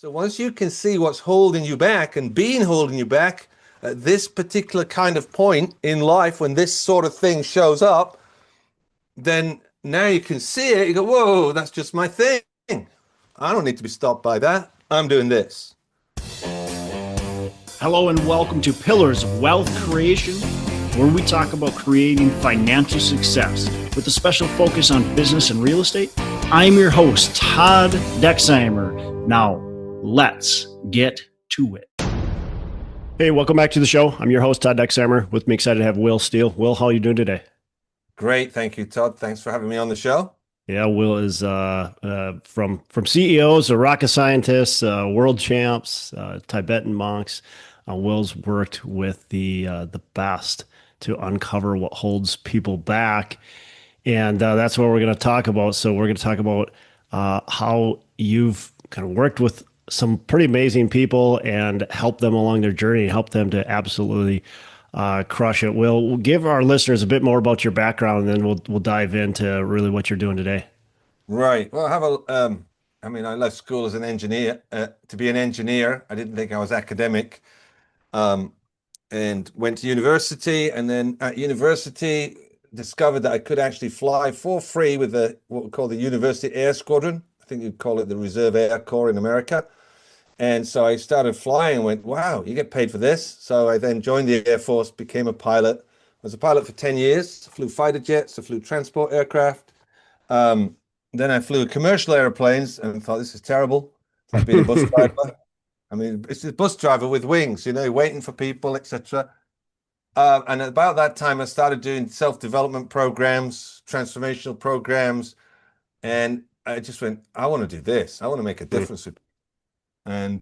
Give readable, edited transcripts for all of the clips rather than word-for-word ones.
So once you can see what's holding you back and being holding you back at this particular kind of point in life, when this sort of thing shows up, then now you can see it. You go, whoa, that's just my thing. I don't need to be stopped by that. I'm doing this. Hello and welcome to Pillars of Wealth Creation, where we talk about creating financial success with a special focus on business and real estate. I'm your host, Todd Dexheimer. Now, let's get to it. Hey, welcome back to the show. I'm your host, Todd Dexheimer. With me, excited to have Will Steele. Will, how are you doing today? Great. Thank you, Todd. Thanks for having me on the show. Yeah, Will is from CEOs to rocket scientists, world champs, Tibetan monks. Will's worked with the best to uncover what holds people back, and that's what we're going to talk about. So we're going to talk about how you've kind of worked with some pretty amazing people and help them along their journey, help them to absolutely crush it. We'll give our listeners a bit more about your background, and then we'll dive into really what you're doing today. Right. Well, I left school as an engineer to be an engineer. I didn't think I was academic, and went to university. And then at university, discovered that I could actually fly for free with what we call the University Air Squadron. I think you'd call it the Reserve Air Corps in America. And so I started flying and went, wow, you get paid for this. So I then joined the Air Force, became a pilot. I was a pilot for 10 years, flew fighter jets, I flew transport aircraft. Then I flew commercial airplanes and thought, this is terrible. It's like being a bus driver. I mean, it's a bus driver with wings, waiting for people, etc. And about that time, I started doing self-development programs, transformational programs. And I just went, I want to do this. I want to make a difference with people. And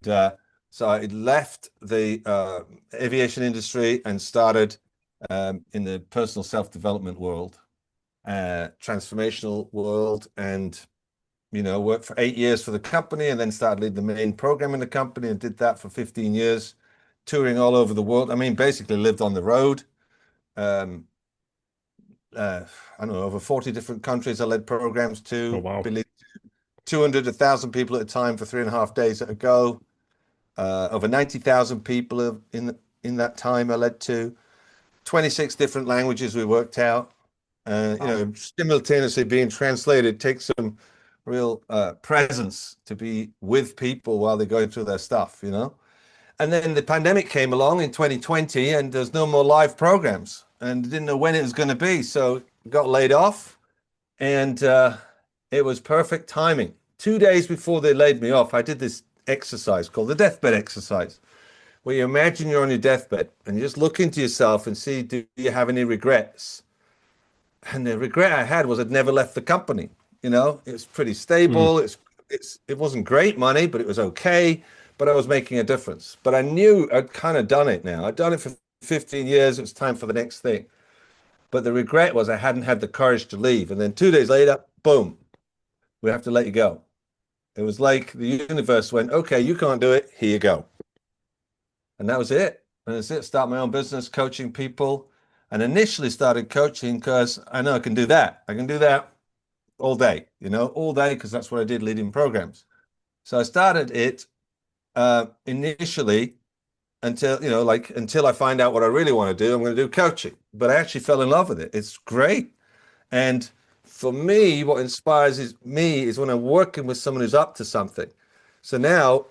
so I left the aviation industry and started in the personal self-development world, transformational world, and worked for 8 years for the company, and then started leading the main program in the company, and did that for 15 years, touring all over the world. I mean, basically lived on the road. I don't know, over 40 different countries I led programs to. Oh, wow. 200, 1,000 people at a time for 3.5 days at a go. Over 90,000 people in that time I led to. 26 different languages we worked out. Simultaneously being translated takes some real presence to be with people while they're going through their stuff, And then the pandemic came along in 2020, and there's no more live programs, and didn't know when it was going to be. So got laid off, and it was perfect timing. 2 days before they laid me off, I did this exercise called the deathbed exercise, where you imagine you're on your deathbed and you just look into yourself and see, do you have any regrets? And the regret I had was I'd never left the company. It was pretty stable. It wasn't great money, but it was okay. But I was making a difference. But I knew I'd kind of done it now. I'd done it for 15 years. It was time for the next thing. But the regret was I hadn't had the courage to leave. And then 2 days later, boom, we have to let you go. It was like the universe went, okay, you can't do it. Here you go. And that was it. And that's it. Start my own business, coaching people. And initially started coaching because I know I can do that. I can do that all day, all day, because that's what I did, leading programs. So I started it initially until I find out what I really want to do. I'm going to do coaching. But I actually fell in love with it. It's great. And for me, what inspires me is when I'm working with someone who's up to something. So now,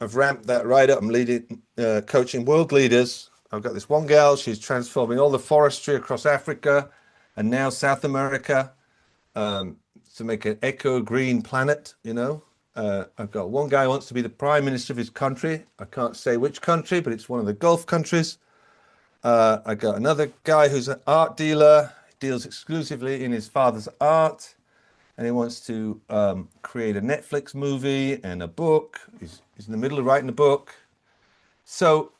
I've ramped that right up. I'm leading, coaching world leaders. I've got this one gal, she's transforming all the forestry across Africa and now South America to make an eco-green planet, I've got one guy who wants to be the prime minister of his country. I can't say which country, but it's one of the Gulf countries. I got another guy who's an art dealer, deals exclusively in his father's art, and he wants to create a Netflix movie and a book. He's in the middle of writing a book. So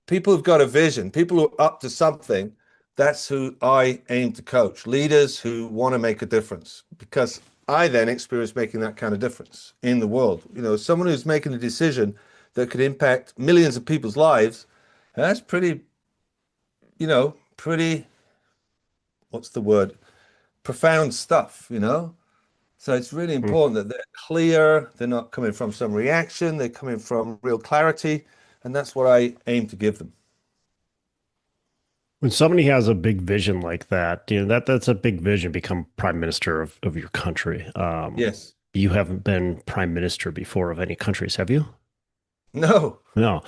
people who've got a vision, people who are up to something, that's who I aim to coach. Leaders who want to make a difference, because I then experience making that kind of difference in the world. Someone who's making a decision that could impact millions of people's lives, that's pretty, what's the word? Profound stuff, So it's really Hmm. important that they're clear, they're not coming from some reaction, they're coming from real clarity, and that's what I aim to give them. When somebody has a big vision like that, that's a big vision, become prime minister of your country. Yes. You haven't been prime minister before of any countries, have you? No. No.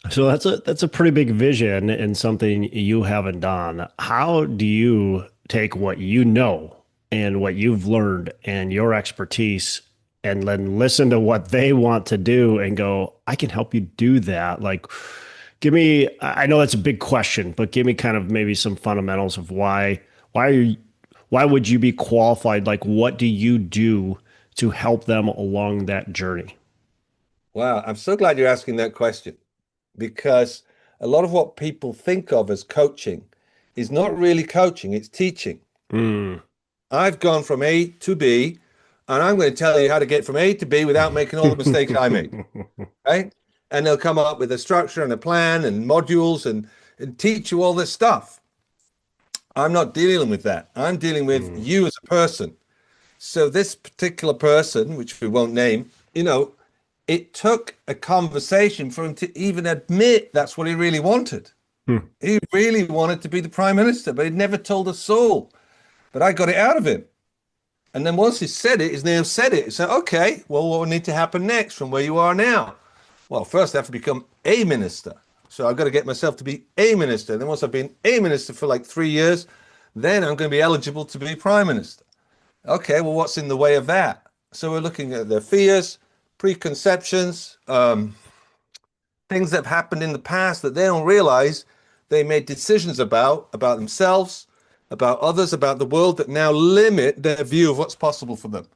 So that's a pretty big vision and something you haven't done. How do you take what you know and what you've learned and your expertise and then listen to what they want to do and go, I can help you do that? Like, give me, I know that's a big question, but give me kind of maybe some fundamentals of why are you, why would you be qualified? Like, what do you do to help them along that journey? Wow. I'm so glad you're asking that question because a lot of what people think of as coaching is not really coaching, it's teaching. Mm. I've gone from A to B, and I'm going to tell you how to get from A to B without making all the mistakes I made, right? And they'll come up with a structure and a plan and modules and teach you all this stuff. I'm not dealing with that. I'm dealing with Mm. you as a person. So this particular person, which we won't name, it took a conversation for him to even admit that's what he really wanted. Hmm. He really wanted to be the prime minister, but he'd never told a soul. But I got it out of him. And then once he said it, he's now said it. So, okay, well, what will need to happen next from where you are now? Well, first I have to become a minister. So I've got to get myself to be a minister. Then once I've been a minister for like 3 years, then I'm going to be eligible to be prime minister. Okay, well, what's in the way of that? So we're looking at their fears, preconceptions, things that have happened in the past that they don't realize they made decisions about themselves, about others, about the world that now limit their view of what's possible for them.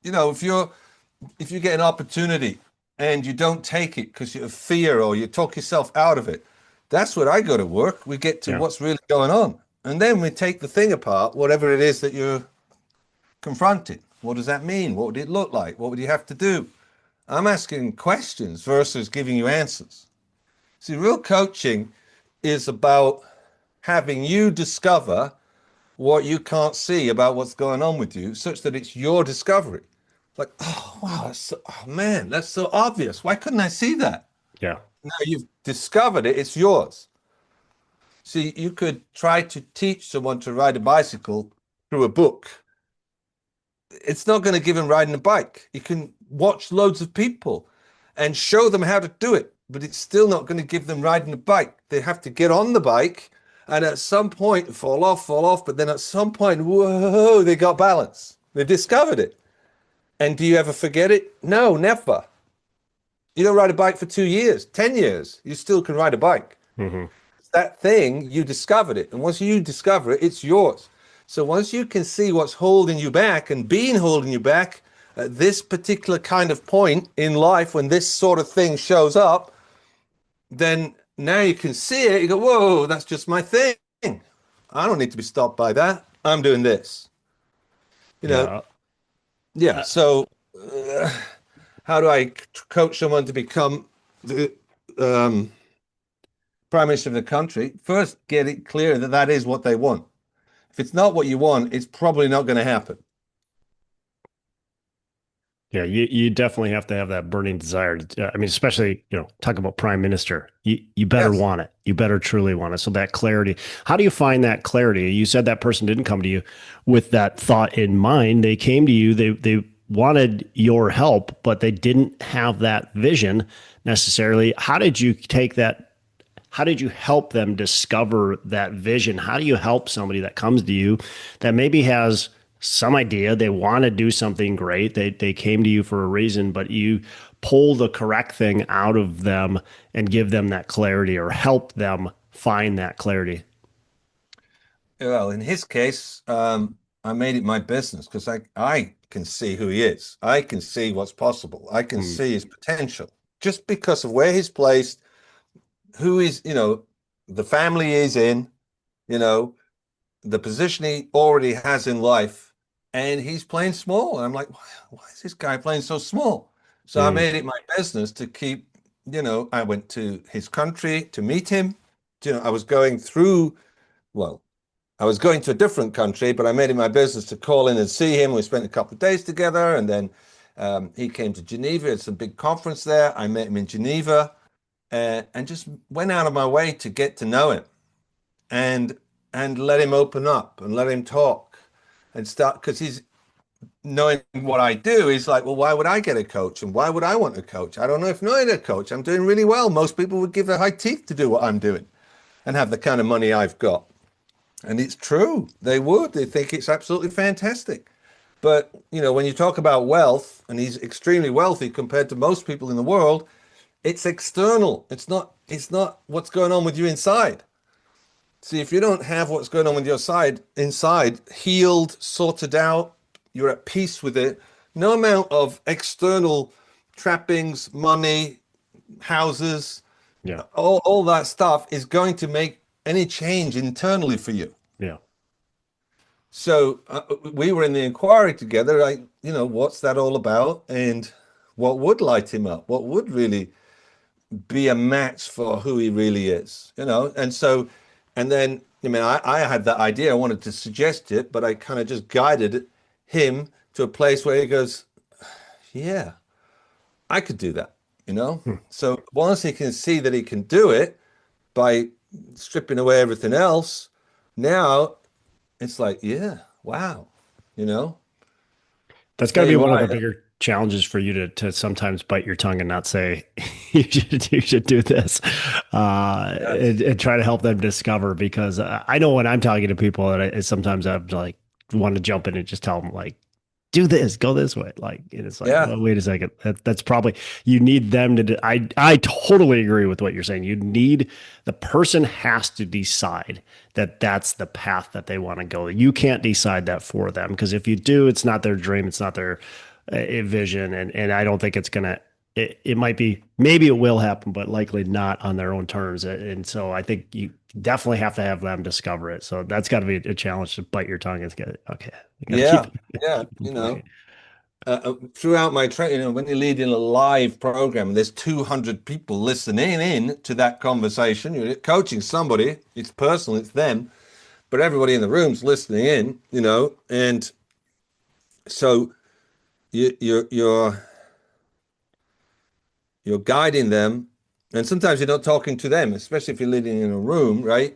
If you get an opportunity and you don't take it because you have fear or you talk yourself out of it, that's where I go to work. We get to Yeah. what's really going on. And then we take the thing apart, whatever it is that you're confronting. What does that mean? What would it look like? What would you have to do? I'm asking questions versus giving you answers. See, real coaching is about having you discover what you can't see about what's going on with you, such that it's your discovery. Like, oh, wow, oh man, that's so obvious. Why couldn't I see that? Yeah. Now you've discovered it, it's yours. See, you could try to teach someone to ride a bicycle through a book. It's not going to give him riding a bike. You can watch loads of people and show them how to do it, but it's still not going to give them riding a bike. They have to get on the bike and at some point fall off, but then at some point, whoa, they got balance. They've discovered it. And do you ever forget it? No, never. You don't ride a bike for 2 years, 10 years, you still can ride a bike. Hmm. That thing, you discovered it. And once you discover it, it's yours. So once you can see what's holding you back and being holding you back at this particular kind of point in life, when this sort of thing shows up, then now you can see it. You go, whoa, that's just my thing. I don't need to be stopped by that. I'm doing this. You know, Yeah. yeah. Uh, So how do I coach someone to become the um, prime minister of the country? First, get it clear that that is what they want. If it's not what you want, it's probably not going to happen. yeah, you definitely have to have that burning desire. I mean, especially, talk about prime minister. You better Yes. want it. You better truly want it. So that clarity. How do you find that clarity? You said that person didn't come to you with that thought in mind. They came to you. They wanted your help, but they didn't have that vision necessarily. How did you take that? How did you help them discover that vision? How do you help somebody that comes to you that maybe has some idea, they want to do something great, they came to you for a reason, but you pull the correct thing out of them and give them that clarity or help them find that clarity? Well, in his case, I made it my business because I can see who he is. I can see what's possible. I can Mm. see his potential just because of where he's placed, who is, the family is in, you know, the position he already has in life, and he's playing small. And I'm like, why is this guy playing so small? So I Mm. made it my business to keep, I went to his country to meet him. I was going through, well, I was going to a different country, but I made it my business to call in and see him. We spent a couple of days together, and then he came to Geneva. It's a big conference there. I met him in Geneva, and just went out of my way to get to know him and let him open up and let him talk and start, because he's knowing what I do. He's like, well, why would I get a coach and why would I want a coach? I don't know if knowing a coach. I'm doing really well. Most people would give their high teeth to do what I'm doing and have the kind of money I've got. And it's true. They would. They think it's absolutely fantastic. But, you know, when you talk about wealth, and he's extremely wealthy compared to most people in the world, it's external. It's not what's going on with you inside. See, if you don't have what's going on with your side inside healed, sorted out, you're at peace with it, no amount of external trappings, money, houses, Yeah. all that stuff is going to make any change internally for you. Yeah. So we were in the inquiry together. What's that all about? And what would light him up? What would really be a match for who he really is? And then, I mean, I had that idea. I wanted to suggest it, but I kind of just guided him to a place where he goes, yeah, I could do that. Hmm. So once he can see that he can do it by stripping away everything else, now it's like, yeah, wow, you know. That's got to Tell be you one of why. the bigger challenges for you to sometimes bite your tongue and not say you should do this, Yes. and try to help them discover. Because I know when I'm talking to people, and sometimes I'm like want to jump in and just tell them like, do this, go this way. Like, and it's like, Yeah. well, wait a second. That's probably, you need them to, I totally agree with what you're saying. The person has to decide that that's the path that they want to go. You can't decide that for them. Because if you do, it's not their dream. It's not their vision. And I don't think it's going to, it might be, maybe it will happen, but likely not on their own terms. And so I think you definitely have to have them discover it. So that's got to be a challenge, to bite your tongue and get, okay, I got to Yeah. Yeah. keep them pointed. Throughout my training, when you're leading a live program, there's 200 people listening in to that conversation. You're coaching somebody, it's personal, it's them, but everybody in the room's listening in, and so you're guiding them, and sometimes you're not talking to them, especially if you're leading in a room, right?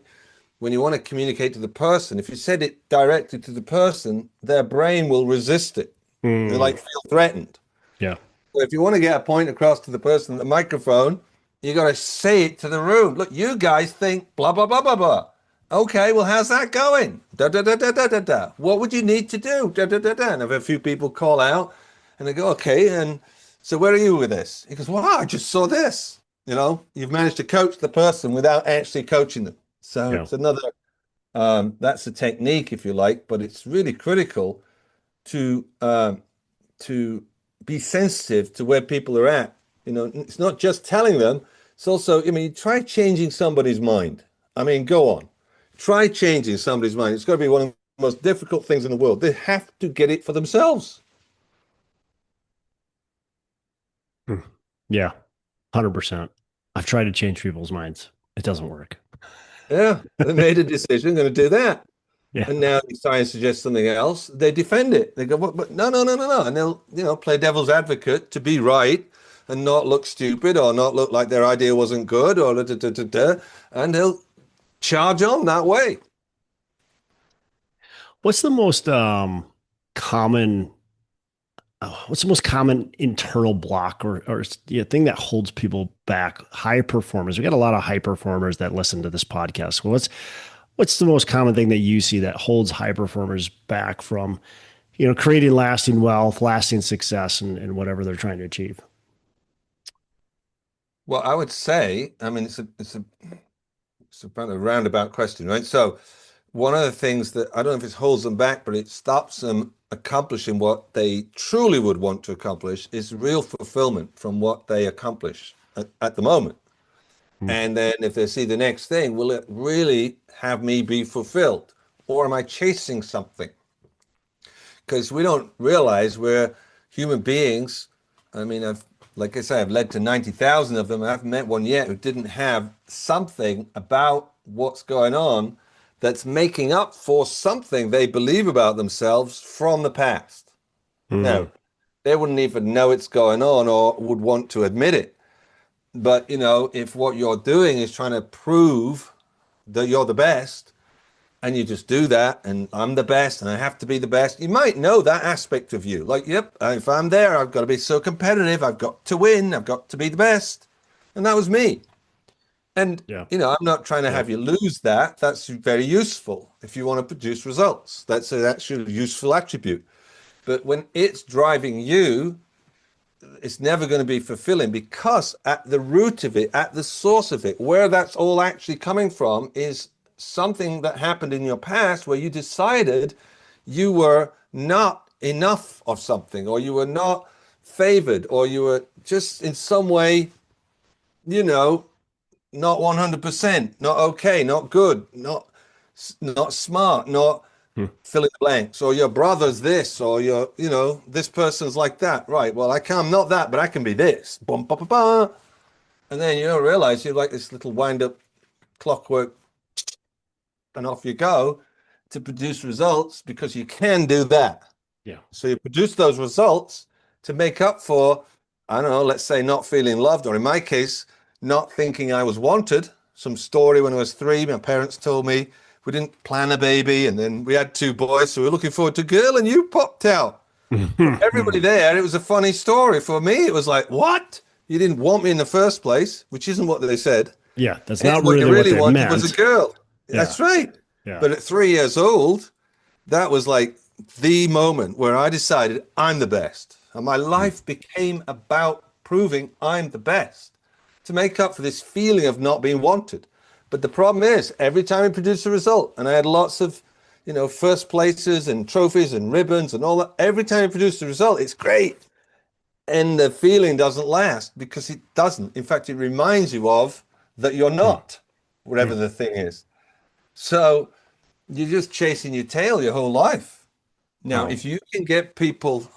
When you want to communicate to the person, if you said it directly to the person, their brain will resist it. They Mm, like feel threatened. yeah. So if you want to get a point across to the person at the microphone, you got to say it to the room. Look, you guys think blah, blah, blah, blah, blah. Okay, well, how's that going? Da, da, da, da, da, da, da. What would you need to do? Da, da, da, da. And if a few people call out and they go, okay, and so where are you with this? He goes, wow, I just saw this. You've managed to coach the person without actually coaching them. So Yeah. it's another, that's a technique, if you like, but it's really critical to be sensitive to where people are at. It's not just telling them, it's also, I mean, try changing somebody's mind. I mean, go on. Try changing somebody's mind. It's got to be one of the most difficult things in the world. They have to get it for themselves. Mm. Yeah. 100%. I've tried to change people's minds. It doesn't work. Yeah, they made a decision, going to do that. Yeah. And now you try and suggest something else. They defend it. They go, but no, no, no, no, no. And they'll, play devil's advocate to be right and not look stupid or not look like their idea wasn't good or da, da, da, da, da, and they'll charge on that way. What's the most common what's the most common internal block or thing that holds people back? High performers. We got a lot of high performers that listen to this podcast. Well, what's the most common thing that you see that holds high performers back from, creating lasting wealth, lasting success, and whatever they're trying to achieve? Well, I would say, I mean, it's a kind of roundabout question, right? So one of the things that I don't know if it holds them back, but it stops them accomplishing what they truly would want to accomplish is real fulfillment from what they accomplish at the moment. Hmm. And then if they see the next thing, will it really have me be fulfilled? Or am I chasing something? Because we don't realize we're human beings. I mean, like I say, I've led to 90,000 of them. I haven't met one yet who didn't have something about what's going on that's making up for something they believe about themselves from the past. Mm. Now, they wouldn't even know it's going on or would want to admit it. But, if what you're doing is trying to prove that you're the best, and you just do that, and I'm the best, and I have to be the best, you might know that aspect of you. Like, yep, if I'm there, I've got to be so competitive. I've got to win. I've got to be the best. And that was me. And, Yeah. I'm not trying to Yeah. have you lose that. That's very useful if you want to produce results. That's an actual useful attribute. But when it's driving you, it's never going to be fulfilling, because at the root of it, at the source of it, where that's all actually coming from is something that happened in your past where you decided you were not enough of something, or you were not favored, or you were just in some way, not 100%, not okay, not good, not smart, not Hmm. fill in the blanks, or your brother's this, or this person's like that. Right. Well, I'm not that, but I can be this. Bum, ba, ba, ba. And then you don't realize you're like this little wind up clockwork, and off you go to produce results, because you can do that. Yeah. So you produce those results to make up for, I don't know, let's say not feeling loved, or in my case, not thinking I was wanted. Some story when I was 3, my parents told me we didn't plan a baby, and then we had 2 boys, so we were looking forward to a girl, and you popped out. For everybody there, it was a funny story. For me, it was like, what? You didn't want me in the first place, which isn't what they said. Yeah. That's And not what you really what really they wanted was a meant. girl. Yeah. That's right. Yeah. But at 3 years old, that was like the moment where I decided I'm the best. And my Mm. life became about proving I'm the best to make up for this feeling of not being wanted. But the problem is, every time I produced a result, and I had lots of, first places and trophies and ribbons and all that, every time I produced a result, it's great. And the feeling doesn't last, because it doesn't. In fact, it reminds you of that you're Mm. not, whatever Mm. the thing is. So you're just chasing your tail your whole life. Now, Wow. if you can get people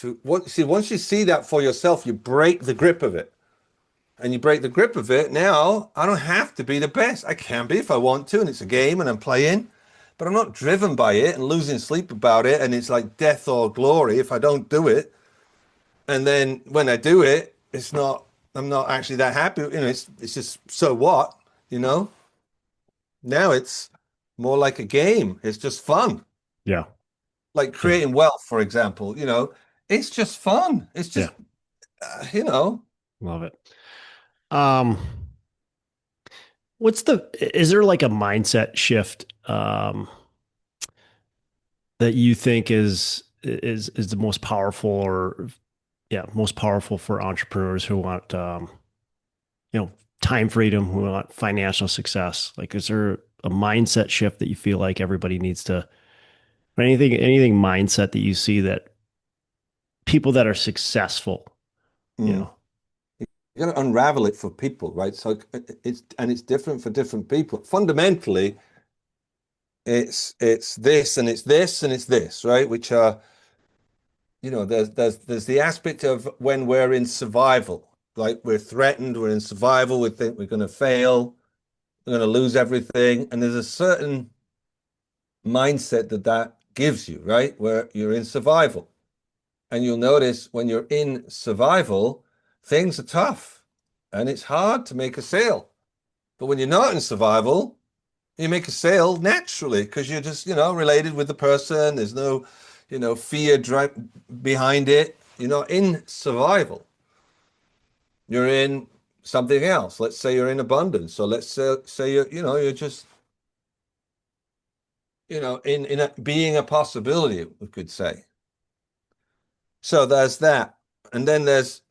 to once you see that for yourself, you break the grip of it. And you break the grip of it. Now, I don't have to be the best. I can be if I want to, and it's a game and I'm playing, but I'm not driven by it and losing sleep about it. And it's like death or glory if I don't do it. And then when I do it, I'm not actually that happy. It's just, so what, you know? Now it's more like a game. It's just fun. Yeah. Like Yeah. creating wealth, for example, it's just fun. It's Yeah. just, you know, Love it. Um, is there like a mindset shift that you think is the most powerful, or yeah, most powerful for entrepreneurs who want you know, time freedom, who want financial success? Like, is there a mindset shift that you feel like everybody needs to, or anything mindset that you see that people that are successful, you mm, know? you got to unravel it for people, right? So it's different for different people. Fundamentally, it's this and it's this and it's this, right? Which are, there's the aspect of when we're in survival, like we're threatened, we're in survival, we think we're going to fail, we're going to lose everything, and there's a certain mindset that gives you, right? Where you're in survival. And you'll notice when you're in survival, things are tough and it's hard to make a sale. But when you're not in survival, you make a sale naturally, because you're just, related with the person. There's no, fear behind it. You're not in survival. You're in something else. Let's say you're in abundance. So let's say you're just, being a possibility, we could say. So there's that. And then there's,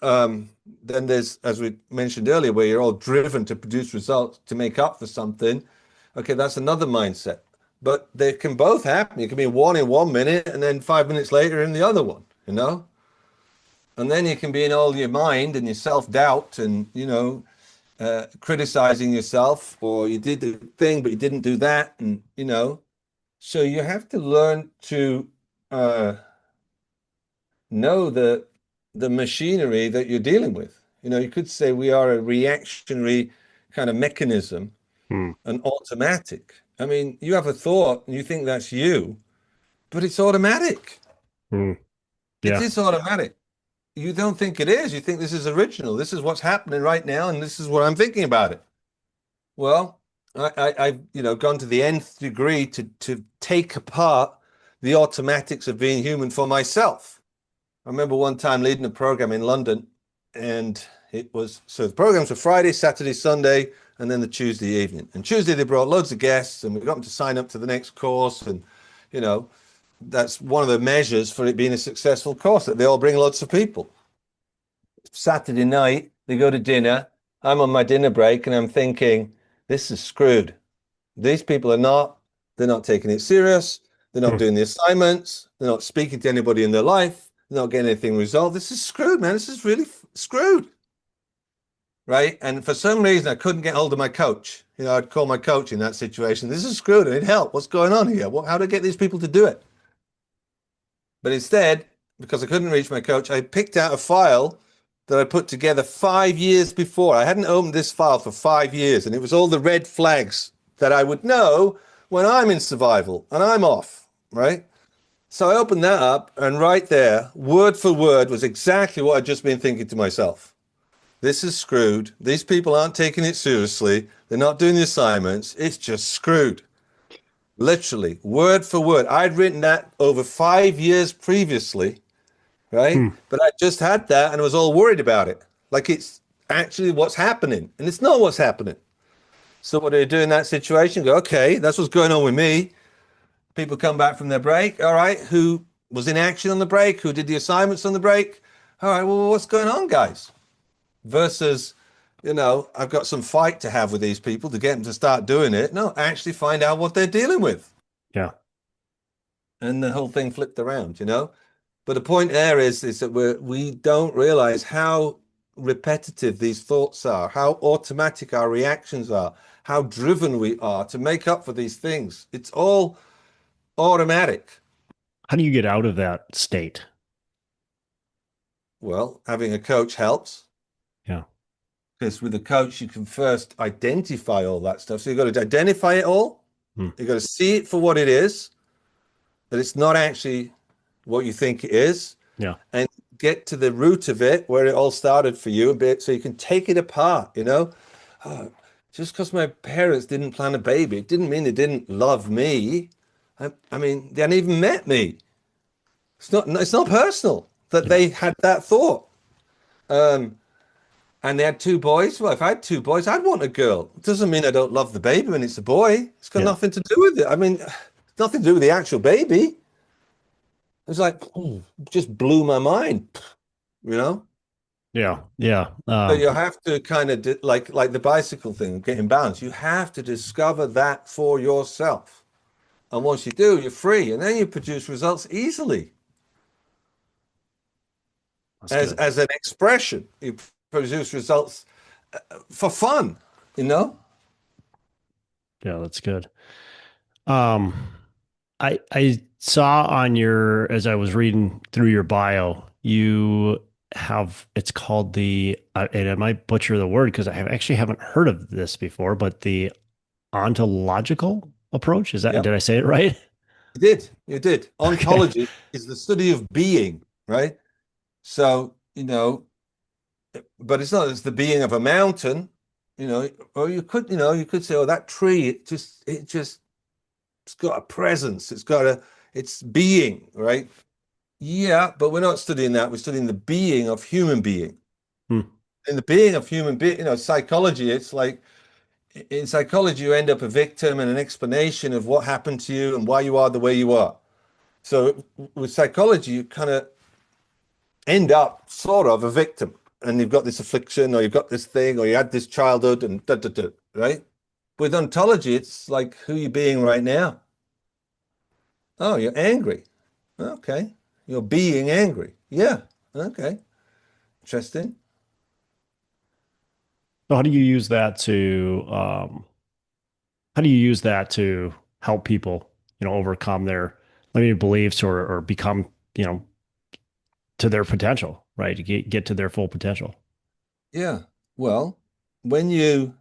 as we mentioned earlier, where you're all driven to produce results to make up for something. Okay, that's another mindset. But they can both happen. You can be one in 1 minute and then 5 minutes later in the other one, And then you can be in all your mind and your self-doubt and, criticizing yourself, or you did the thing, but you didn't do that. And, so you have to learn to uh, know the machinery that you're dealing with. You could say we are a reactionary kind of mechanism, Hmm. an automatic. I mean, you have a thought and you think that's you, but it's automatic. Mm, It yeah. is automatic. You don't think it is. You think this is original. This is what's happening right now, and this is what I'm thinking about it. Well, I've gone to the nth degree to take apart the automatics of being human for myself. I remember one time leading a program in London, and it was so the programs were Friday, Saturday, Sunday, and then the Tuesday evening. And Tuesday they brought loads of guests, and we got them to sign up to the next course. And you know, that's one of the measures for it being a successful course that they all bring lots of people. Saturday night, they go to dinner. I'm on my dinner break, and I'm thinking, this is screwed. These people they're not taking it serious. They're not Mm. doing the assignments. They're not speaking to anybody in their life. They're not getting anything resolved. This is screwed, man. This is really screwed. Right. And for some reason, I couldn't get hold of my coach. I'd call my coach in that situation. This is screwed. I need help. What's going on here? How do I get these people to do it? But instead, because I couldn't reach my coach, I picked out a file that I put together 5 years before. I hadn't opened this file for 5 years, and it was all the red flags that I would know when I'm in survival and I'm off, right? So I opened that up, and right there, word for word, was exactly what I'd just been thinking to myself. This is screwed. These people aren't taking it seriously. They're not doing the assignments. It's just screwed. Literally, word for word. I'd written that over 5 years previously, right? Mm. But I just had that and I was all worried about it. Like it's actually what's happening. And it's not what's happening. So what do you do in that situation? Go, okay, that's what's going on with me. People come back from their break. All right, who was in action on the break? Who did the assignments on the break? All right, well, what's going on, guys? Versus, I've got some fight to have with these people to get them to start doing it. No, actually find out what they're dealing with. Yeah. And the whole thing flipped around. But the point there is that we don't realize how repetitive these thoughts are, how automatic our reactions are, how driven we are to make up for these things. It's all automatic. How do you get out of that state? Well, having a coach helps Yeah. because with a coach, you can first identify all that stuff. So you've got to identify it all. Mm. You've got to see it for what it is, that it's not actually what you think it is, Yeah. and get to the root of it where it all started for you a bit so you can take it apart. Oh, just because my parents didn't plan a baby, it didn't mean they didn't love me. I mean, they hadn't even met me. It's not personal that Yeah. they had that thought. Um, and they had two boys. Well, if I had two boys, I'd want a girl. It doesn't mean I don't love the baby when it's a boy. It's got Yeah. nothing to do with it. I mean, nothing to do with the actual baby. It was like, just blew my mind, you know? Yeah. Yeah. So you have to kind of like the bicycle thing, getting balance. You have to discover that for yourself. And once you do, you're free. And then you produce results easily That's as good. as an expression. You produce results for fun, you know? Yeah, that's good. Um, I saw on your as I was reading through your bio, you have it's called and I might butcher the word because actually haven't heard of this before, but the ontological approach. Is that Yeah, did I say it right? you did. You did. Okay. Ontology is the study of being, right? So, but it's the being of a mountain, or you could say, oh, that tree, it's got a presence, it's being, right? Yeah, but we're not studying that. We're studying the being of human being. Hmm. In the being of human being, psychology, it's like in psychology, you end up a victim and an explanation of what happened to you and why you are the way you are. So with psychology, you kind of end up sort of a victim, and you've got this affliction, or you've got this thing, or you had this childhood, and da da da, right? With ontology, it's like who you're being right now. Oh, you're angry. Okay. You're being angry. Yeah. Okay. Interesting. So how do you use that to help people, overcome their limiting beliefs or become, to their potential, right? To get to their full potential. Yeah. Well, when you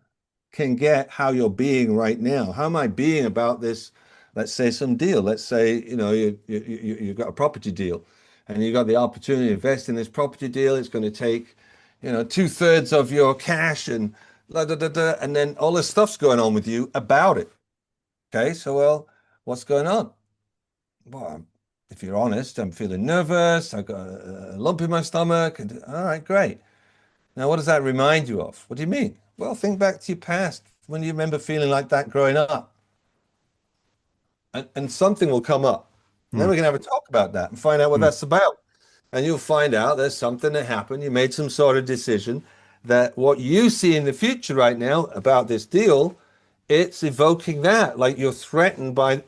can get how you're being right now. How am I being about this? Let's say some deal. Let's say, you've got a property deal and you got the opportunity to invest in this property deal. It's going to take, 2/3 of your cash and da, da, da, da, and then all this stuff's going on with you about it. Okay, so well, what's going on? Well, if you're honest, I'm feeling nervous. I've got a lump in my stomach. And, all right, great. Now, what does that remind you of? What do you mean? Well, think back to your past. When do you remember feeling like that growing up? And something will come up. And then Hmm. we can have a talk about that and find out what Hmm. that's about. And you'll find out there's something that happened. You made some sort of decision that what you see in the future right now about this deal, it's evoking that. Like you're threatened by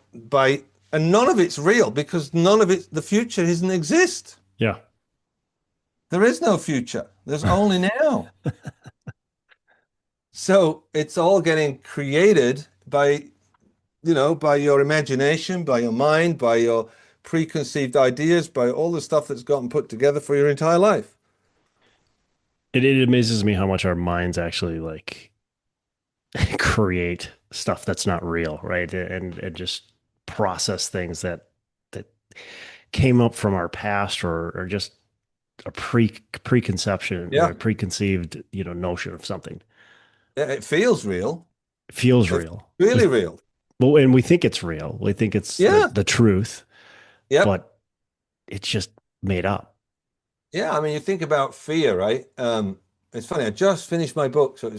and none of it's real because none of it, the future doesn't exist. Yeah. There is no future. There's only now. So it's all getting created by your imagination, by your mind, by your preconceived ideas, by all the stuff that's gotten put together for your entire life. It amazes me how much our minds actually like create stuff that's not real, right? And just process things that came up from our past or just a preconception or Yeah. a preconceived, notion of something. It feels real. It feels It's real. really real. Well, and we think it's real. We think it's the, Yeah. the truth, Yep. but it's just made up. Yeah. I mean, you think about fear, right? It's funny. I just finished my book, so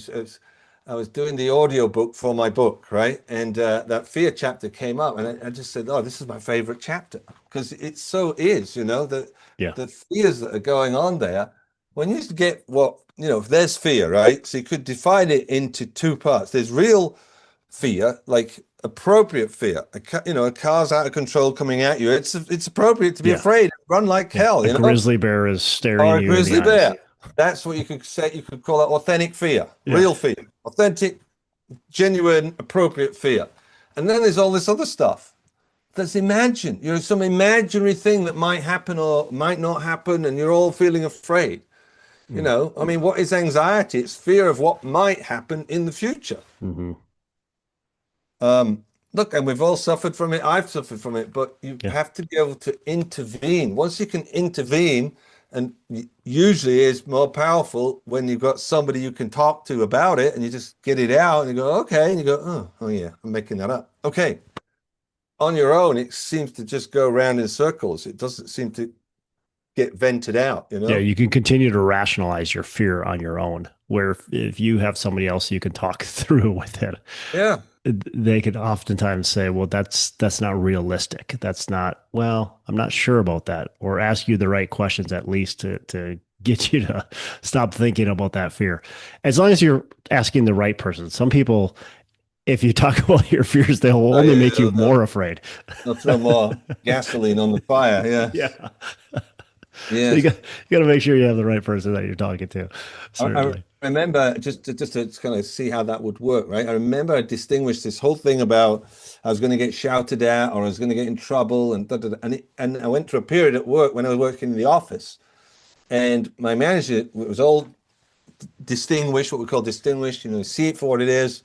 I was doing the audio book for my book, right? And that fear chapter came up, and I just said, "Oh, this is my favorite chapter because it so is, Yeah. the fears that are going on there. When you get if there's fear, right? So you could divide it into two parts. There's real fear, like appropriate fear. A car's out of control coming at you. It's appropriate to be Yeah. afraid, run like Yeah. hell, A grizzly bear is staring or a you in the grizzly eyes. bear. That's what you could say. You could call it authentic fear, Yeah. real fear, authentic, genuine, appropriate fear. And then there's all this other stuff that's imagined. Some imaginary thing that might happen or might not happen, and you're all feeling afraid. Mm. I mean, what is anxiety? It's fear of what might happen in the future. Hmm. Look, and we've all suffered from it. I've suffered from it, but you Yeah. have to be able to intervene. Once you can intervene, and usually is more powerful when you've got somebody you can talk to about it, and you just get it out, and you go, okay, and you go, oh yeah, I'm making that up. Okay. On your own, it seems to just go around in circles. It doesn't seem to get vented out, Yeah. You can continue to rationalize your fear on your own, where if you have somebody else you can talk through with it, Yeah. they could oftentimes say, well, that's not realistic. That's not, well, I'm not sure about that, or ask you the right questions at least to get you to stop thinking about that fear. As long as you're asking the right person. Some people, if you talk about your fears, they'll Oh only yeah, make you more afraid. they'll throw more gasoline on the fire. Yes. Yeah. So Yes. you got to make sure you have the right person that you're talking to. I Certainly. remember just to kind of see how that would work, right? I remember I distinguished this whole thing about I was going to get shouted at or I was going to get in trouble and and I went through a period at work when I was working in the office and my manager was all distinguished, what we call distinguished, see it for what it is.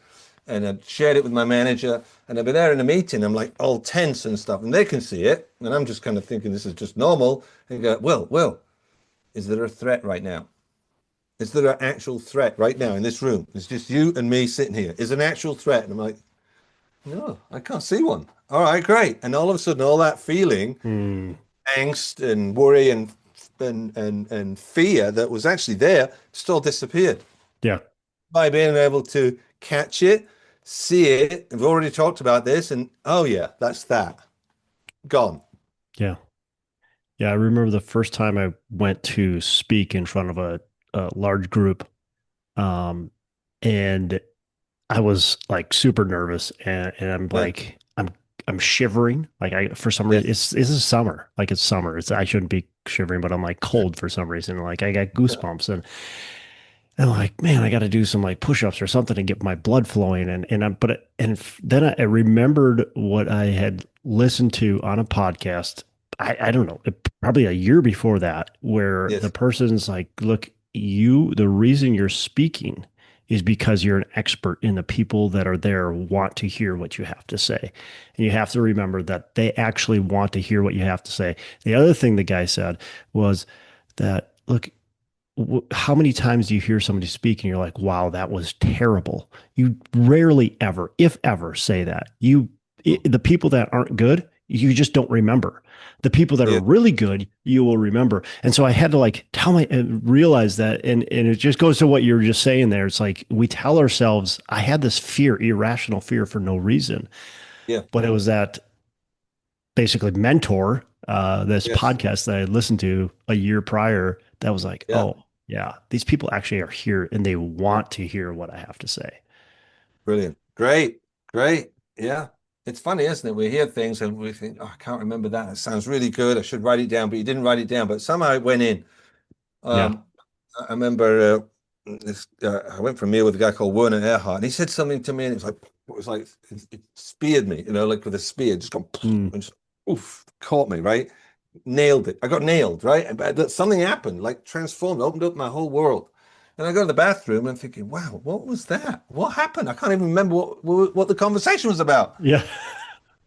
And I shared it with my manager and I'd be there in a meeting. I'm like all tense and stuff and they can see it. And I'm just kind of thinking this is just normal. And go, Will, is there a threat right now? Is there an actual threat right now in this room? It's just you and me sitting here. Is an actual threat? And I'm like, no, I can't see one. All right, great. And all of a sudden, all that feeling, Hmm. angst and worry and fear that was actually there just all disappeared Yeah. by being able to catch it, see it. We've already talked about this, and oh yeah, that's that gone. Yeah. Yeah. I remember the first time I went to speak in front of a large group. Um, and I was like super nervous and I'm Yeah, like, I'm shivering. Like for some reason, yes, this is summer. Like it's summer. I shouldn't be shivering, but I'm like cold for some reason. Like I got yeah, goosebumps and I'm like, man, I got to do some like push-ups or something to get my blood flowing. Then I remembered what I had listened to on a podcast. I don't know, probably a year before that, where the yes, person's like, look, the reason you're speaking is because you're an expert and the people that are there want to hear what you have to say. And you have to remember that they actually want to hear what you have to say. The other thing the guy said was that, look, how many times do you hear somebody speak and you're like, wow, that was terrible? You rarely ever, if ever, say that. The people that aren't good, you just don't remember. The people that are Yeah. really good, you will remember. And so I had to like realize that. And it just goes to what you were just saying there. It's like we tell ourselves, I had this fear, irrational fear for no reason. Yeah. But it was that basically mentor, this Yes. podcast that I listened to a year prior, that was like, Yeah. oh, yeah, these people actually are here and they want to hear what I have to say. Brilliant. Great. Great. Yeah. It's funny, isn't it? We hear things and we think, oh, I can't remember that. It sounds really good. I should write it down, but you didn't write it down. But somehow it went in. Yeah. Um, I remember I went for a meal with a guy called Werner Erhard, and he said something to me, and it speared me, like with a spear, just gone, Mm. and just, oof, caught me, right? Nailed it. I got nailed, right? But something happened, like transformed, opened up my whole world. And I go to the bathroom and I'm thinking, wow, what was that? What happened? I can't even remember what the conversation was about. Yeah.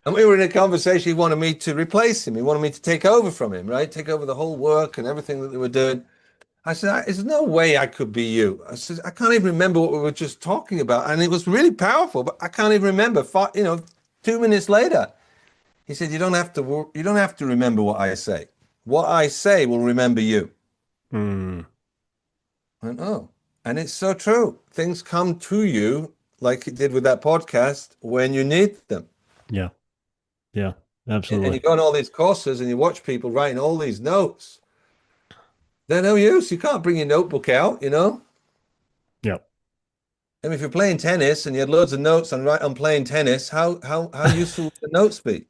And we were in a conversation. He wanted me to replace him. He wanted me to take over from him, right? Take over the whole work and everything that they were doing. I said, there's no way I could be you. I said, I can't even remember what we were just talking about. And it was really powerful, but I can't even remember. 2 minutes later, he said, you don't have to remember what I say. What I say will remember you. Mm. I went, oh, and it's so true. Things come to you like it did with that podcast when you need them. Yeah. Yeah. And Absolutely. you go on all these courses and you watch people writing all these notes. They're no use. You can't bring your notebook out. Yeah. I mean, if you're playing tennis and you had loads of notes on playing tennis, how useful would the notes be?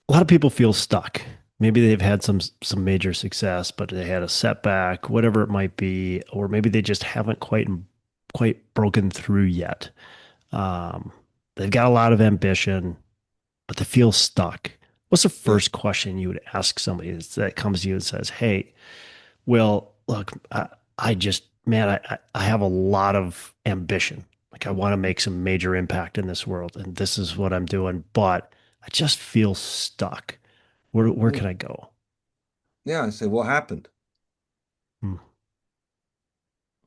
A lot of people feel stuck. Maybe they've had some major success, but they had a setback, whatever it might be, or maybe they just haven't quite broken through yet. Um, they've got a lot of ambition, but they feel stuck. What's the Yeah. first question you would ask somebody that comes to you and says, "Hey, well, look, I just, man, I have a lot of ambition. Like I want to make some major impact in this world, and this is what I'm doing, but I just feel stuck. Where Mm. can I go?" Yeah, I said, what happened? Hmm.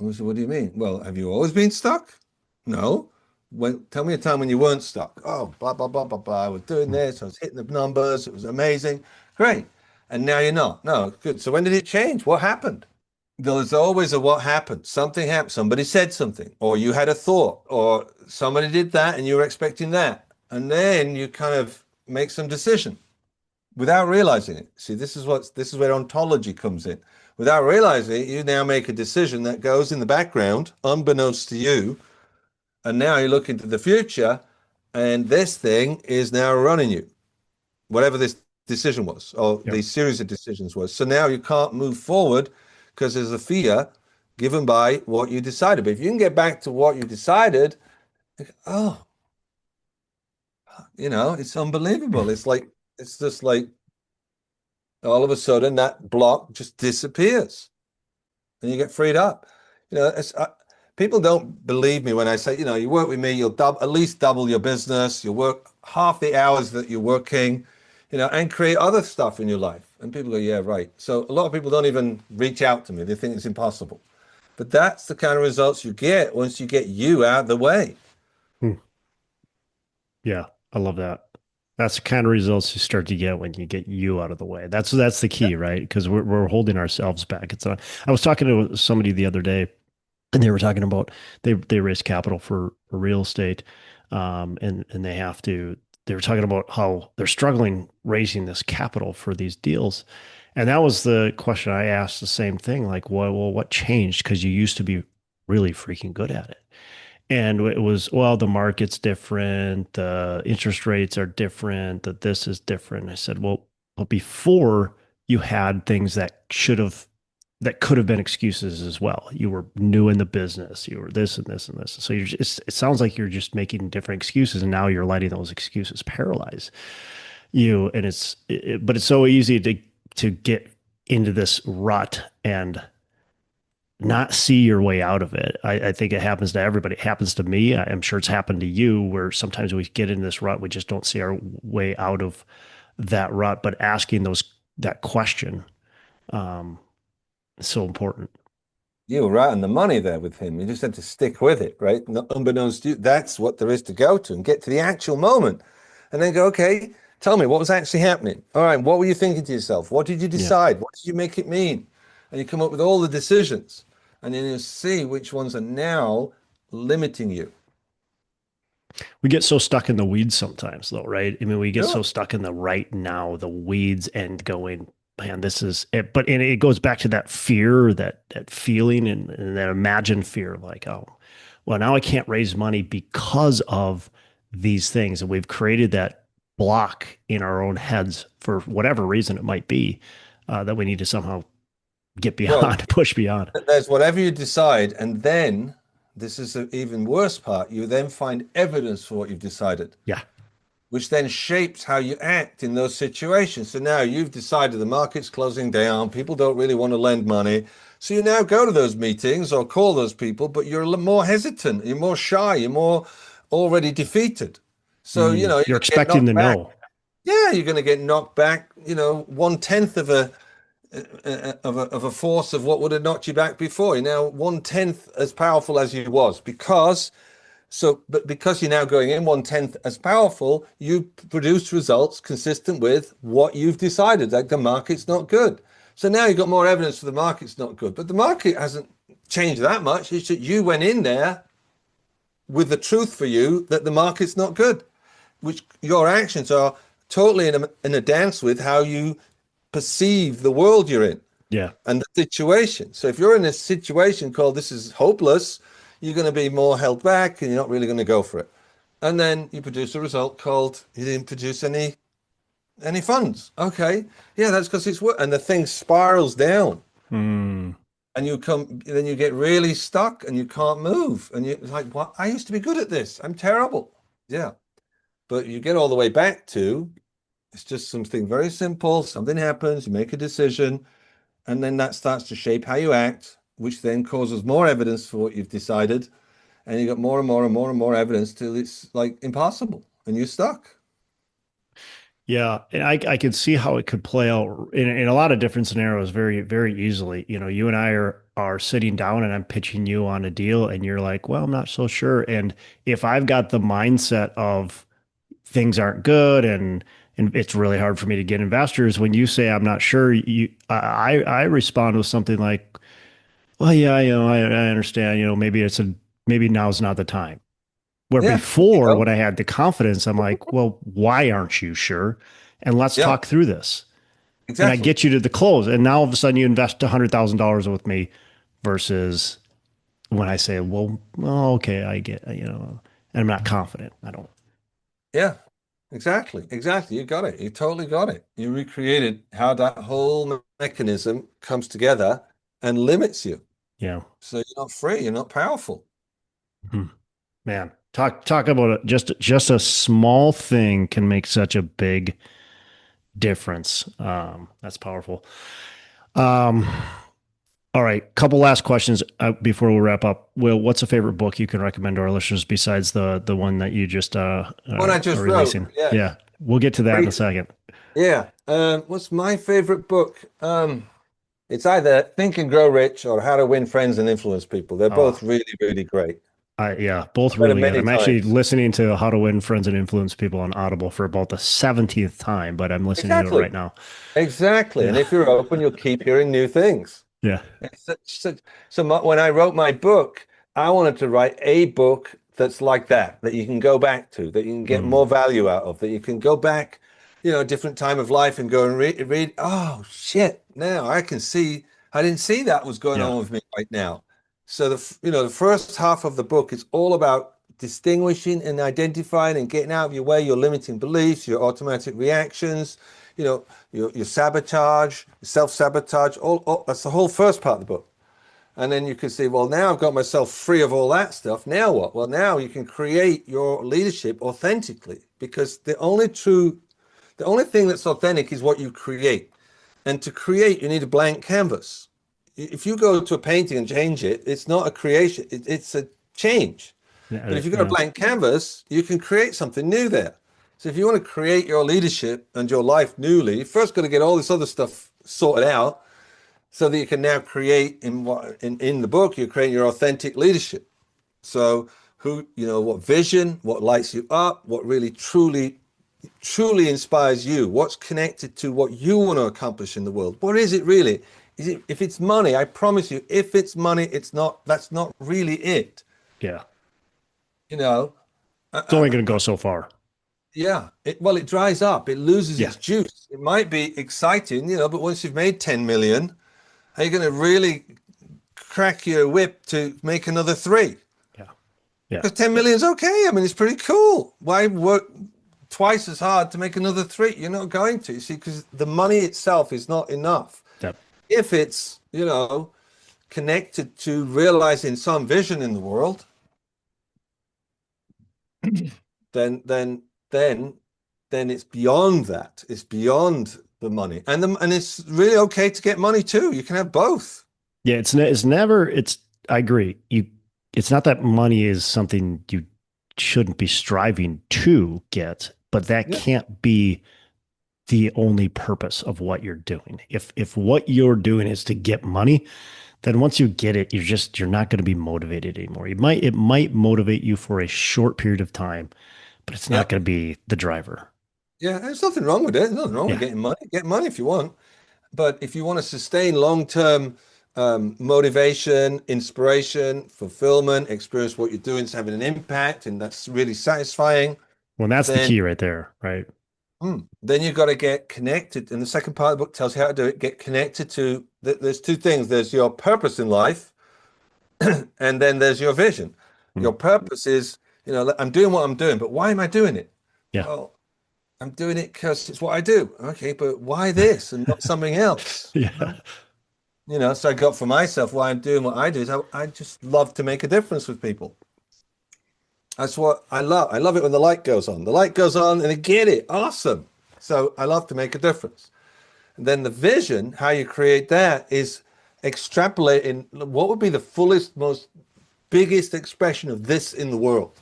I said, what do you mean? Well, have you always been stuck? No. Tell me a time when you weren't stuck. Oh, blah, blah, blah, blah, blah. I was doing Hmm. this. I was hitting the numbers. It was amazing. Great. And now you're not. No, good. So when did it change? What happened? There's always a what happened. Something happened. Somebody said something, or you had a thought, or somebody did that and you were expecting that. And then you kind of make some decision without realizing it. See, this is where ontology comes in. Without realizing it, you now make a decision that goes in the background, unbeknownst to you, and now you look into the future, and this thing is now running you, whatever this decision was, or Yep. the series of decisions was. So now you can't move forward because there's a fear given by what you decided. But if you can get back to what you decided, oh, it's unbelievable. It's just like all of a sudden that block just disappears and you get freed up. People don't believe me when I say, you work with me, you'll at least double your business, you'll work half the hours that you're working, and create other stuff in your life. And people go, yeah, right. So a lot of people don't even reach out to me. They think it's impossible. But that's the kind of results you get once you get you out of the way. Hmm. Yeah, I love that. That's the kind of results you start to get when you get you out of the way. That's the key, right? Because we're holding ourselves back. I was talking to somebody the other day, and they were talking about they raise capital for real estate, and they were talking about how they're struggling raising this capital for these deals, and that was the question I asked. The same thing, like, well, what changed? Because you used to be really freaking good at it. And it was, well, the market's different, the interest rates are different, that this is different. I said, well, but before you had things that could have been excuses as well. You were new in the business, you were this and this and this. So it sounds like you're just making different excuses, and now you're letting those excuses paralyze you. And but it's so easy to get into this rut and not see your way out of it. I think it happens to everybody. It happens to me. I'm sure it's happened to you, where sometimes we get in this rut, we just don't see our way out of that rut. But asking that question is so important. You were right on the money there with him. You just had to stick with it, right? Unbeknownst to you, that's what there is to go to and get to the actual moment. And then go, okay, tell me what was actually happening. All right, what were you thinking to yourself? What did you Yeah. decide? What did you make it mean? And you come up with all the decisions. And then you see which ones are now limiting you. We get so stuck in the weeds sometimes, though, right? I mean, we get so Sure. stuck in the right now, the weeds, and going, man, this is it. But and it goes back to that fear, that feeling, and that imagined fear, like, oh, well, now I can't raise money because of these things, and we've created that block in our own heads for whatever reason it might be, that we need to somehow get Well, beyond, push beyond. there's whatever you decide, and then this is the even worse part. You then find evidence for what you've decided, Yeah. which then shapes how you act in those situations. So now you've decided the market's closing down, people don't really want to lend money. So you now go to those meetings or call those people, but you're more hesitant, you're more shy, you're more already defeated. So, you know, you're You're going to get expecting knocked the back. no. Yeah, you're going to get knocked back, you know, 1/10 of a force of what would have knocked you back before. You're now 1/10 as powerful as you was but because you're now going in 1/10 as powerful, you produce results consistent with what you've decided, like the market's not good. So now you've got more evidence for the market's not good, but the market hasn't changed that much. It's that you went in there with the truth for you that the market's not good, which your actions are totally in a dance with how you perceive the world you're in Yeah. and the situation. So if you're in a situation called this is hopeless, you're going to be more held back and you're not really going to go for it. And then you produce a result called you didn't produce any funds. Okay. Yeah, that's because it's work. And the thing spirals down Mm. and then you get really stuck and you can't move. And you're like, what? I used to be good at this. I'm terrible. Yeah. But you get all the way back to it's just something very simple. Something happens, you make a decision, and then that starts to shape how you act, which then causes more evidence for what you've decided. And you got more and more and more and more evidence till it's like impossible and you're stuck. Yeah, and I could see how it could play out in a lot of different scenarios very, very easily. You know, you and I are sitting down and I'm pitching you on a deal and you're like, well, I'm not so sure. And if I've got the mindset of things aren't good and it's really hard for me to get investors, when you say I'm not sure, I respond with something like, well, yeah, I understand, maybe now's not the time. Where Yeah, you before, go. when I had the confidence, I'm like, well, why aren't you sure? And let's Yeah, talk through this. And I exactly. get you to the close. And now all of a sudden you invest $100,000 with me versus when I say, well, okay, I get, and I'm not confident. I don't. Yeah, exactly. Exactly. You got it. You totally got it. You recreated how that whole mechanism comes together and limits you. Yeah. So you're not free, you're not powerful. Hmm. Man, talk about it. Just a small thing can make such a big difference. That's powerful. Um, All right, couple last questions before we wrap up. Will, what's a favorite book you can recommend to our listeners besides the one that you just What I are just wrote, releasing? yeah. Yeah, we'll get to that in a second. Yeah. What's my favorite book? It's either Think and Grow Rich or How to Win Friends and Influence People. They're Oh, both really, really great. yeah, both I've read them really good. many I'm actually times. listening to How to Win Friends and Influence People on Audible for about the 17th time, but I'm listening to it Exactly. right now. Exactly. And Yeah, if you're open, you'll keep hearing new things. yeah, It's when I wrote my book, I wanted to write a book that's like that you can go back to, that you can get mm, more value out of, that you can go back, a different time of life and go and read. Oh shit! Now I can see. I didn't see that was going yeah, on with me right now. So the first half of the book is all about distinguishing and identifying and getting out of your way your limiting beliefs, your automatic reactions, your sabotage, self-sabotage, all that's the whole first part of the book. And then you can see, well, now I've got myself free of all that stuff. Now what? Well, now you can create your leadership authentically because the only thing that's authentic is what you create. And to create, you need a blank canvas. if you go to a painting and change it, it's not a creation, it's a change. But if you've got a blank canvas, you can create something new there. So if you want to create your leadership and your life newly, you first got to get all this other stuff sorted out so that you can now create in the book, you're creating your authentic leadership. So what vision, what lights you up, what really truly inspires you, what's connected to what you want to accomplish in the world. What is it really? If it's money, I promise you, if it's money, that's not really it. Yeah. It's only going to go so far. Yeah. It dries up. It loses its juice. It might be exciting, but once you've made 10 million, are you going to really crack your whip to make another 3? Yeah. Because 10 million is okay. I mean, it's pretty cool. Why work twice as hard to make another 3? You're not going to, you see, because the money itself is not enough. Yep. If it's, connected to realizing some vision in the world, then it's beyond that. It's beyond the money, and it's really okay to get money too. You can have both. Yeah, it's never. I agree. It's not that money is something you shouldn't be striving to get, but that can't be the only purpose of what you're doing. If what you're doing is to get money, then once you get it, you're not going to be motivated anymore. It might motivate you for a short period of time, but it's not going to be the driver. Yeah, there's nothing wrong with it. There's nothing wrong with getting money. Get money if you want. But if you want to sustain long-term motivation, inspiration, fulfillment, experience what you're doing is having an impact, and that's really satisfying. Well, that's the key right there, right? Then you've got to get connected. And the second part of the book tells you how to do it. Get connected to, there's 2 things. There's your purpose in life, and then there's your vision. Your purpose is, I'm doing what I'm doing, but why am I doing it? Yeah. Well, I'm doing it because it's what I do. Okay, but why this and not something else? Yeah. So I got for myself why I'm doing what I do is I just love to make a difference with people. That's what I love. I love it when the light goes on. The light goes on and I get it. Awesome. So I love to make a difference. And then the vision, how you create that is extrapolating what would be the fullest, most biggest expression of this in the world.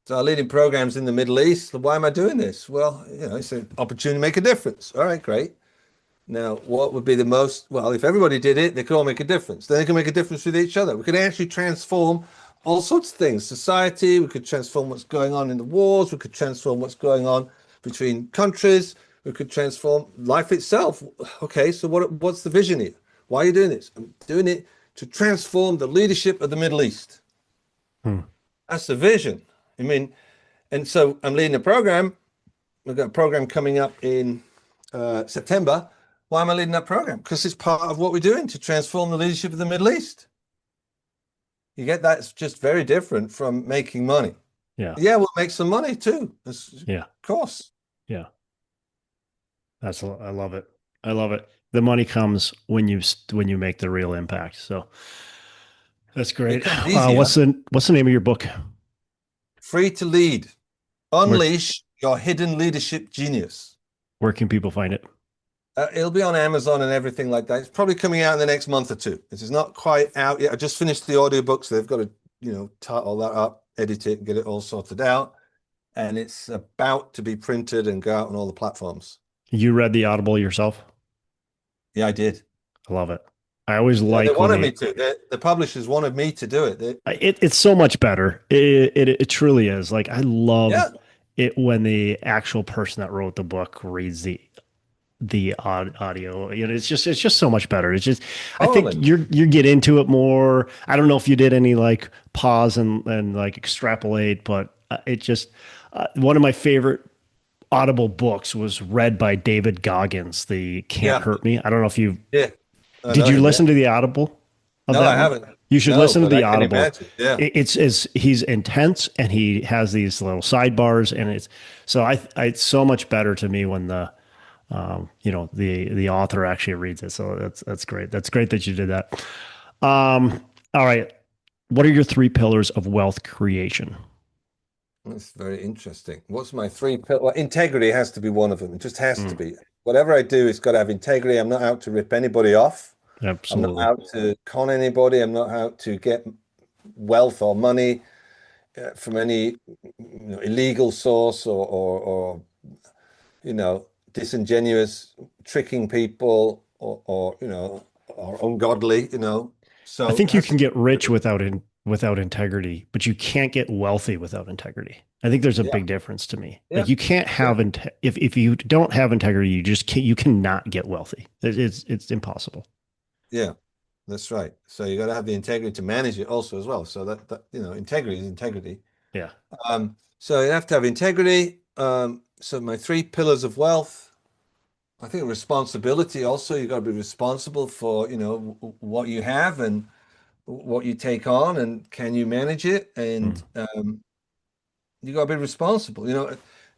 So I'm leading programs in the Middle East. So why am I doing this? Well, it's an opportunity to make a difference. All right, great. Now, what would be the most, well, if everybody did it, they could all make a difference. Then they can make a difference with each other. We could actually transform all sorts of things. Society, we could transform what's going on in the wars. We could transform what's going on between countries. We could transform life itself. Okay, so what's the vision here? Why are you doing this? I'm doing it to transform the leadership of the Middle East. That's the vision. I mean, and so I'm leading a program. We've got a program coming up in September. Why am I leading that program? Because it's part of what we're doing to transform the leadership of the Middle East. You get that? It's just very different from making money. Yeah. Yeah, we'll make some money too. Yeah. Of course. Yeah. I love it. I love it. The money comes when you make the real impact. So that's great. What's the name of your book? Free to Lead. Unleash your hidden leadership genius. Where can people find it? It'll be on Amazon and everything like that. It's probably coming out in the next month or 2. This is not quite out yet. I just finished the audiobook, so they've got to, tie all that up, edit it, and get it all sorted out. And it's about to be printed and go out on all the platforms. You read the Audible yourself? Yeah, I did. I love it. I always like. They wanted me to. The publishers wanted me to do it. It's so much better. It truly is. Like I love it when the actual person that wrote the book reads the audio. It's just so much better. It's just I think you get into it more. I don't know if you did any like pause and like extrapolate, but it just one of my favorite Audible books was read by David Goggins. The Can't Hurt Me. I don't know if you did you listen to the Audible? No, I haven't. You should listen to the Audible. Yeah. He's intense and he has these little sidebars and it's so much better to me when the author actually reads it. So that's great. That's great that you did that. All right. What are your 3 pillars of wealth creation? That's very interesting. What's my 3 pillars? Well, integrity has to be one of them. It just has to be. whatever I do, it's got to have integrity. I'm not out to rip anybody off. I'm not Absolutely. out to con anybody. I'm not out to get wealth or money from any illegal source or disingenuous tricking people or or ungodly. I So it think you has can to. get rich without integrity, but you can't get wealthy without integrity. I think there's a Yeah, big difference to me. yeah, Like you can't yeah, have if you don't have integrity, you cannot get wealthy. It's impossible. yeah. That's right. So you got to have the integrity to manage it also as well. So that integrity is integrity. Yeah. So you have to have integrity. So my three pillars of wealth. I think responsibility also. You got to be responsible for what you have and what you take on, and can you manage it? And Mm. you got to be responsible.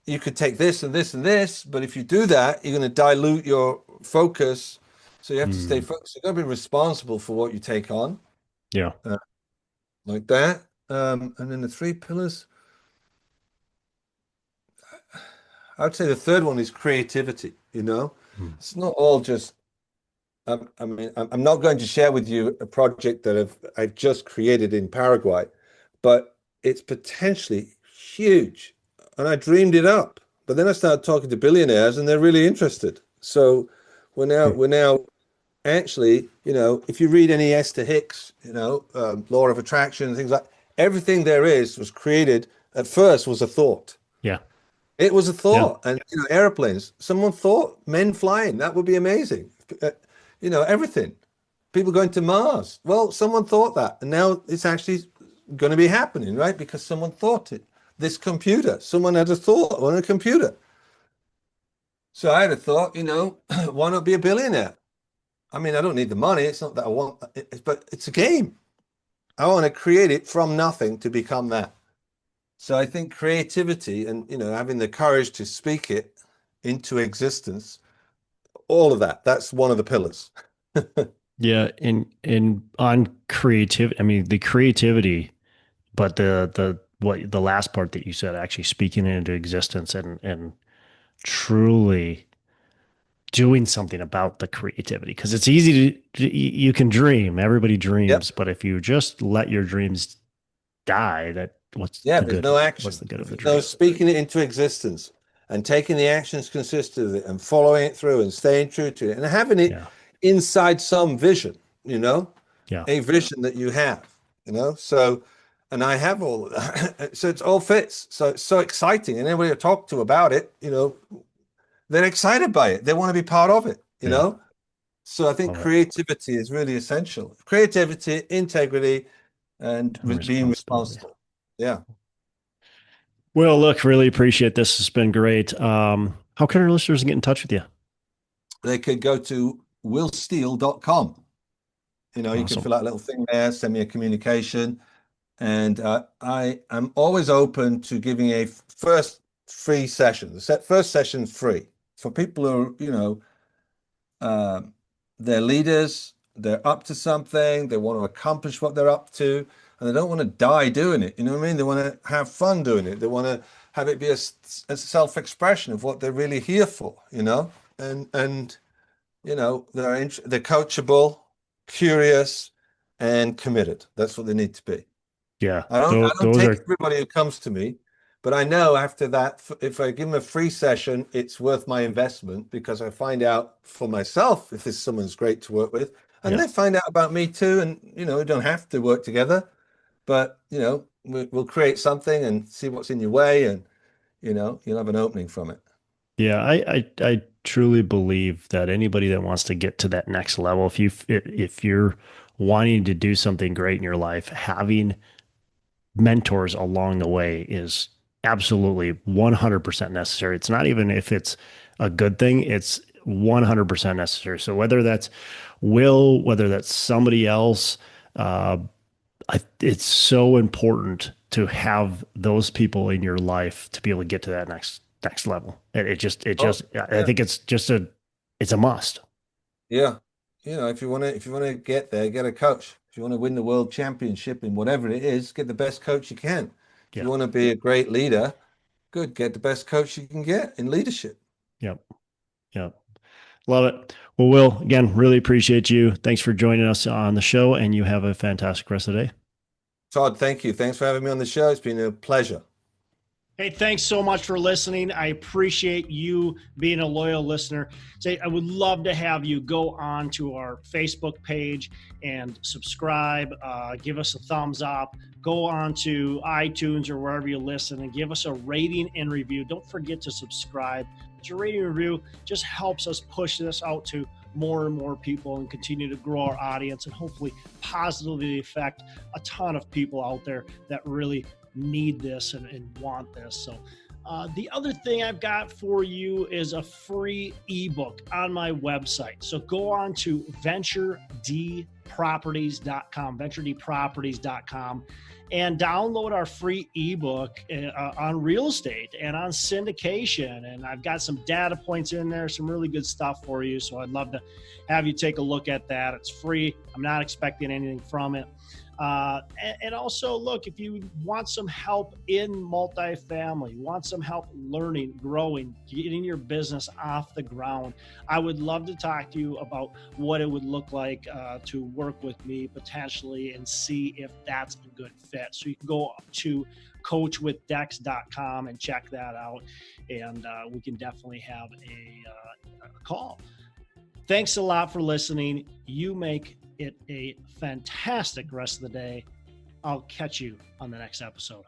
You could take this and this and this, but if you do that, you're going to dilute your focus. So you have to stay Mm. focused. You got to be responsible for what you take on, Yeah. uh, like that. And then the three pillars. I would say the third one is creativity. Mm. It's not all just. I mean, I'm not going to share with you a project that I've just created in Paraguay, but it's potentially huge, and I dreamed it up. But then I started talking to billionaires, and they're really interested. So we're now actually, if you read any Esther Hicks, Law of Attraction and things like everything there is was created at first was a thought. Yeah. It was a Yeah. thought, and airplanes. Someone thought men flying. That would be amazing. Everything. People going to Mars. Well, someone thought that, and now it's actually going to be happening, right? Because someone thought it. This computer, someone had a thought on a computer. So I had a thought, why not be a billionaire? I mean, I don't need the money. It's not that I want, but it's a game. I want to create it from nothing to become that. So I think creativity and having the courage to speak it into existence, all of that, that's one of the pillars. Yeah. And on creativity, I mean the creativity, but the last part that you said, actually speaking it into existence and truly doing something about the creativity, because it's easy you can dream, everybody Yep. dreams, but if you just let your dreams die, that Yeah, there's no what's action. the good of If the there's no dream? speaking it into existence and taking the actions consistent with it and following it through and staying true to it and having it Yeah. inside some vision, Yeah. a vision that you have. So, and I have all of that. So it all fits. So it's so exciting. And anybody I talk to about it, they're excited by it. They want to be part of it. Yeah. So I think Love it. creativity is really essential. Creativity, integrity, and And being responsibility. responsible. Yeah. Well, look, really appreciate this. It's been great. How can our listeners get in touch with you? They could go to willsteele.com. You can Awesome. fill out a little thing there, send me a communication. And I am always open to giving a first free session. The first session free for people who are, um, they're leaders, they're up to something, they want to accomplish what they're up to, and they don't want to die doing it. You know what I mean? They want to have fun doing it. They want to have it be a self-expression of what they're really here for. And they're coachable, curious, and committed. That's what they need to be. Yeah. I don't Those take are, everybody who comes to me, but I know after that, if I give them a free session, it's worth my investment because I find out for myself if this someone's great to work with, and yeah. they find out about me too. And we don't have to work together, but we'll create something and see what's in your way, and you'll have an opening from it. Yeah. I truly believe that anybody that wants to get to that next level, if you're wanting to do something great in your life, having mentors along the way is absolutely 100% necessary. It's not even if it's a good thing, it's 100% necessary. So whether that's Will, whether that's somebody else, uh, it's so important to have those people in your life to be able to get to that next level. Oh, I yeah, think it's a must. yeah. If you want to get there, get a coach. If you want to win the world championship in whatever it is, get the best coach you can. If you Yeah. want to be a great leader, good, get the best coach you can get in leadership. Yep. Yep. Love it. Well, Will, again, really appreciate you. Thanks for joining us on the show, and you have a fantastic rest of the day. Todd, thank you. Thanks for having me on the show. It's been a pleasure. Hey, thanks so much for listening. I appreciate you being a loyal listener. I would love to have you go on to our Facebook page and subscribe. Give us a thumbs up. Go on to iTunes or wherever you listen and give us a rating and review. Don't forget to subscribe. Your rating and review just helps us push this out to more and more people and continue to grow our audience and hopefully positively affect a ton of people out there that really need this and want this. So the other thing I've got for you is a free ebook on my website. So go on to venturedproperties.com, and download our free ebook on real estate and on syndication. And I've got some data points in there, some really good stuff for you. So I'd love to have you take a look at that. It's free. I'm not expecting anything from it. And also, look, if you want some help in multifamily, want some help learning, growing, getting your business off the ground, I would love to talk to you about what it would look like to work with me potentially and see if that's a good fit. So you can go to coachwithdex.com and check that out, and we can definitely have a call. Thanks a lot for listening. You make it a fantastic rest of the day. I'll catch you on the next episode.